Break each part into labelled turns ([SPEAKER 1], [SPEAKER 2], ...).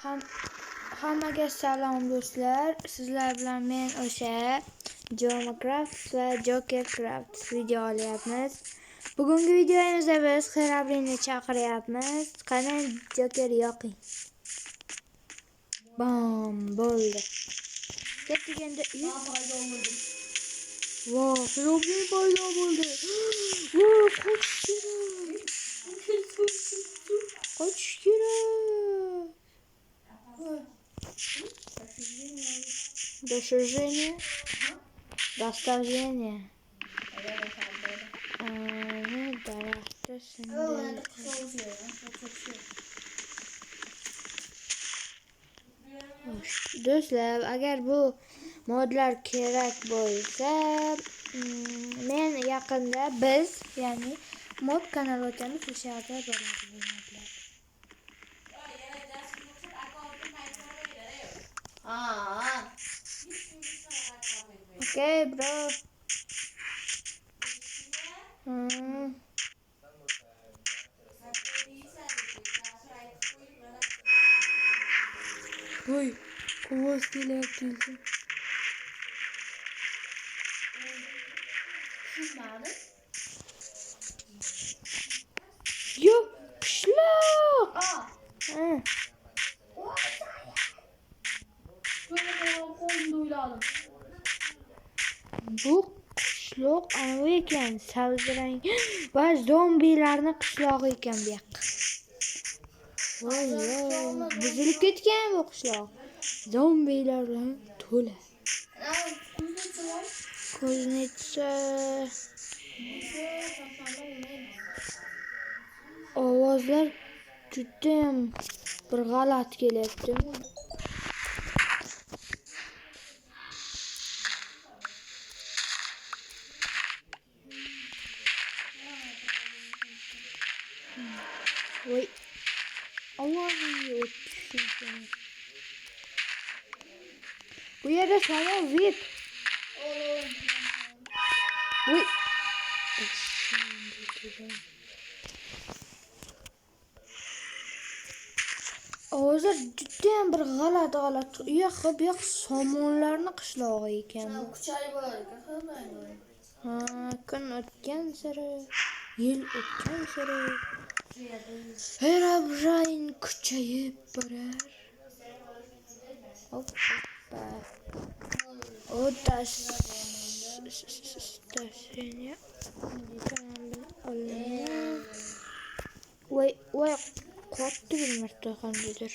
[SPEAKER 1] Hammaga salom do'stlar. Sizlar bilan men o'sha Geomacraft va Jokercraft video olyapmiz. Bugungi videomizda biz Xerabrini chaqiryapmiz. Qani Joker yoqing. Bam bo'ldi. Ketdik endi. Wow, Xerabrin paydo bo'ldi. Wow, qochish kerak. Достижение. Доставление. Daraxtda sindel. Do'stlar, agar bu modlar kerak bo'lsa, men yaqinda biz, ya'ni mod kanal ochamiz, o'sha yerda bo'ladi bu modlar. Okay, bro. Oy, ovoz kelyapti. Yo, qishloq. Bu qishloq anavi ekan, sabzrang va zombilarni qishlog'i ekan bu yoq. Voy, buzilib ketgan bu qishloq. Zombilar bilan to'la. Ko'znitsa ovozlar juda bir g'alati kelyapti. Voy. Allohga o'tishim. Bu yerda samo vip. Voy. Ovozlar juda bir g'alati. Bu yoq somonlarni qishlog'i ekan. Kun o'tgan sari, yil o'tgan sari Xerabrin kuchayib borar. Hoppa. Достижение. Voy, qotdi bir marta qandadir.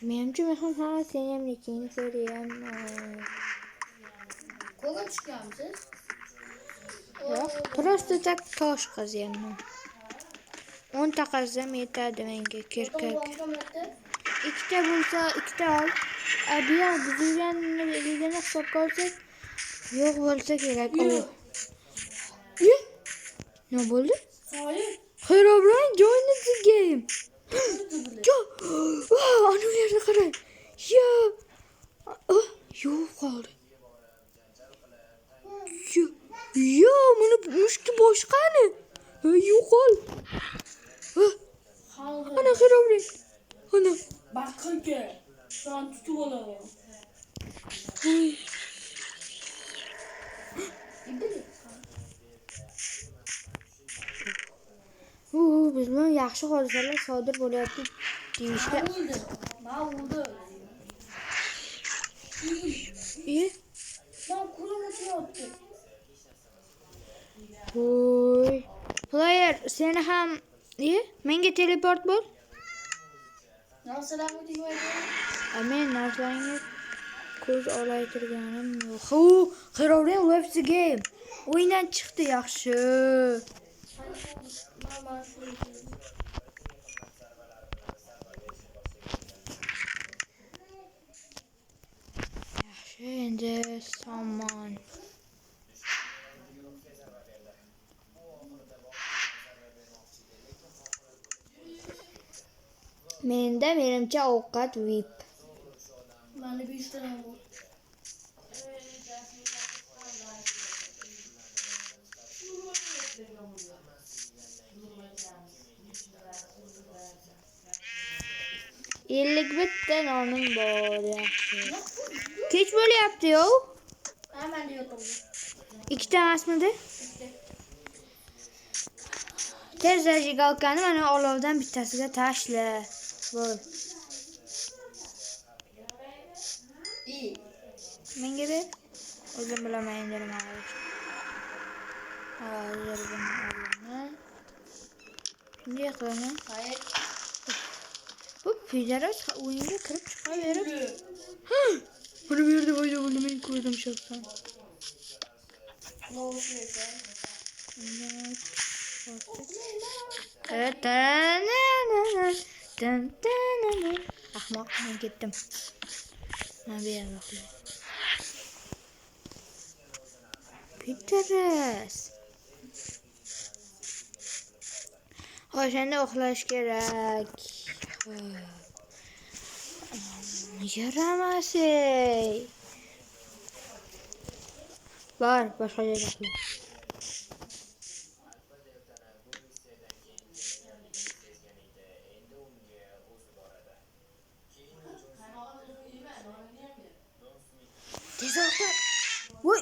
[SPEAKER 1] Menimcha men ham seni ham nekini ko'ryapman.
[SPEAKER 2] Ko'ga tushganmisiz?
[SPEAKER 1] Yo'q, просто tak tosh qazyapman. 10 ta qazsam yetadi menga kirkak. Ikkita bo'lsa, ikkita ol. Bu yoq buzilganligini hisobga olsak, yo'q bo'lsa kerak. Nima bo'ldi? Xerabrin joined the game. Ana yerda qarang. Yo'q qoldi. Mana mushki boshqani. Yo'qol. Ana Xerabrin. Ana.
[SPEAKER 2] Bakırke. Şu an tutup olalım.
[SPEAKER 1] Biz bilan yaxshi hodisalar sodir bo'lyapti deyishga.
[SPEAKER 2] Ma'lumda. Ben kuruluşu
[SPEAKER 1] Voy. Player, seni ham menga teleport bo'l.
[SPEAKER 2] Narsalarni deymaydi.
[SPEAKER 1] Men narsalarni ko'z olaytirganim yo'q. Xerabrin left the game. O'yindan chiqdi, yaxshi. Yaxshi, endi somon. Menimcha ovqat VIP.
[SPEAKER 2] Bende 5 tane var.
[SPEAKER 1] Ellik bitta nonim bor yaxshi. Kech bo'lyapti yo.
[SPEAKER 2] Hemen de yotalım.
[SPEAKER 1] Ikkita emasmidi? Tez zajigalkani mana olovdan bittasiga tashla. Bo'l.
[SPEAKER 2] İyi.
[SPEAKER 1] Menga ber. O'zim bilaman endi nima qilish. Hozir buni olaman. Shunday qilaman.
[SPEAKER 2] Hayır.
[SPEAKER 1] Bu pijaros o'yinga kirib chiqaverib.
[SPEAKER 2] Yürü.
[SPEAKER 1] Buni bu yerda foyda bo'ldi, men ko'rdim shaxsan.
[SPEAKER 2] Ne olsun neyse.
[SPEAKER 1] Ahmoq, men ketdim. Men bu yerda uxlayman. Pijaros. O'shanda uxlash kerak. Yaramasi. Bor, boshqa joyda uxla. Tez uxla. Voy.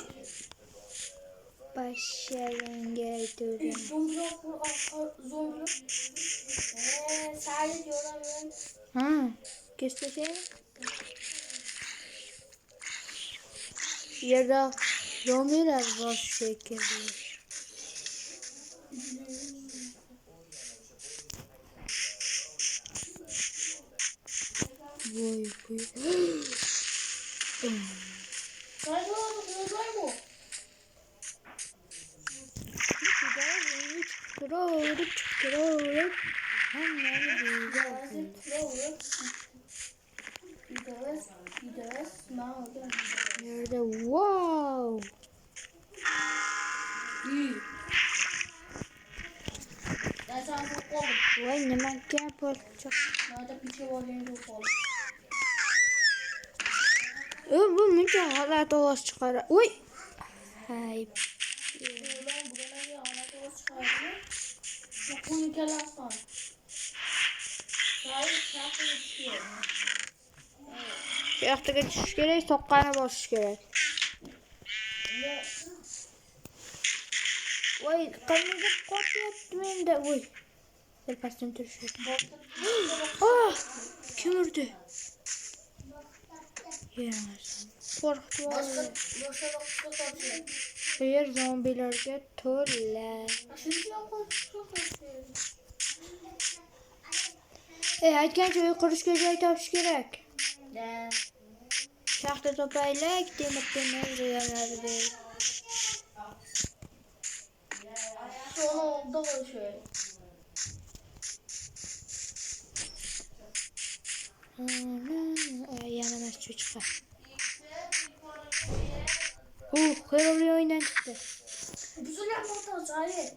[SPEAKER 1] Başlayınca aytıyorum.
[SPEAKER 2] Zombi. Sadece diyorlar ben.
[SPEAKER 1] Ha, kestireyim. Ya da zombiler var şekilde. Vay vay.
[SPEAKER 2] Sadece olay mı?
[SPEAKER 1] Çıkırıp. Nerede? Wow.
[SPEAKER 2] İyi. Ben sana çok oldum.
[SPEAKER 1] Vay ne makyaj yapacak.
[SPEAKER 2] Nerede bir şey var yeni çok oldum.
[SPEAKER 1] Bu mümkün hala toz çıkar. Uy. Hay.
[SPEAKER 2] Ulan buraya bir anahtar çıkardı. Bak bu ülkeler aslan. Hayır, şarkı geçiyor.
[SPEAKER 1] Şu yaxta geçiş gerek, soqqani bosish kerak. Voy, qanday qotyapti menda. Voy. Telpasdan turishim. Ah! Kim urdi? Yaramasın. Qo'rqdim.
[SPEAKER 2] Boşa bakışta kalıyor.
[SPEAKER 1] Bu yer zombilarga to'la.
[SPEAKER 2] Şimdi yapalım. Çok yaşıyor.
[SPEAKER 1] Aytgancha uy qurishga joy topish kerak.
[SPEAKER 2] Ne?
[SPEAKER 1] Shaxta topaylik, temir yanardi.
[SPEAKER 2] Sonra oldu o şey.
[SPEAKER 1] Yanamas cho'chqa. Xayoliy o'yindan chiqdi.
[SPEAKER 2] Güzel yapmadın Salih.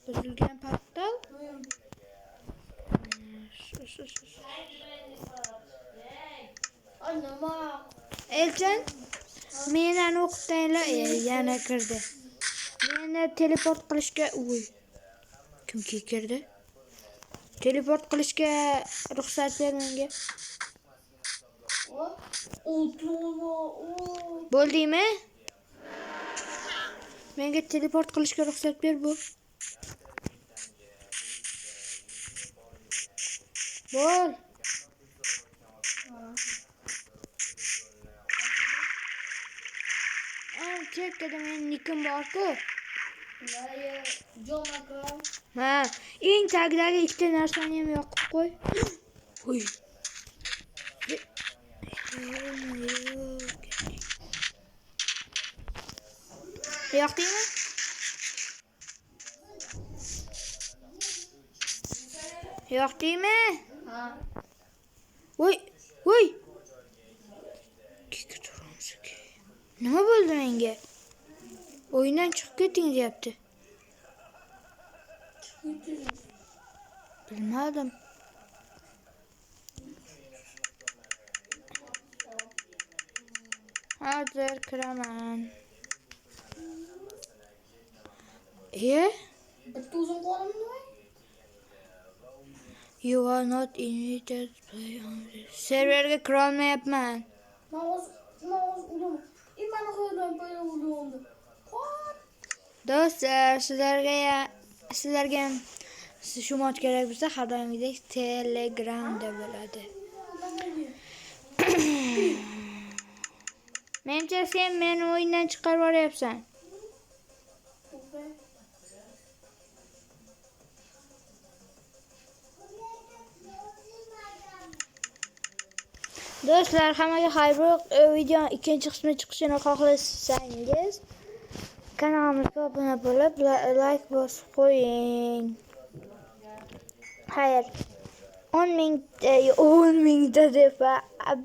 [SPEAKER 1] Buzilgan portal.
[SPEAKER 2] Anne bak.
[SPEAKER 1] Elchan, meni o'qitaylar, yana kirdi. Meni teleport qilishga, kimki kirdi? Teleport qilishga ruxsat ber menga. Bo'ldingmi? Menga teleport qilishga ruxsat ber bu. Bo'l. Chekkada men nikim bor-ku. Ha, eng tagdagi ikkita narsani ham yoqib qo'y. Uy. Yoqdingmi? Yoqdingmi?
[SPEAKER 2] Ha.
[SPEAKER 1] Voy. Nima bo'ldi menga? O'yindan chiqib keting deyapti. Bilmadim. Hozir kiraman.
[SPEAKER 2] Bitta o'zim qo'limda.
[SPEAKER 1] You are not invited to play on this. Serverga kira olmayapman.
[SPEAKER 2] Men o'z o'zim. Mana qo'ydim, qo'ydim. What?
[SPEAKER 1] Do'stlar, sizlarga ham shu mod kerak bo'lsa, har doimgidek Telegramda bo'ladi. Menimcha sen meni o'yindan chiqarib yuboryapsan. Do'stlar, hammaga xayr. Bu video ikkinchi qismi chiqishini xohlasangiz, kanalimizga obuna bo'lib, like bosib qo'ying. Xayr. 10 mingta deb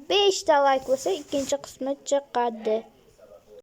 [SPEAKER 1] 5 ta like bo'lsa ikkinchi qismi chiqadi.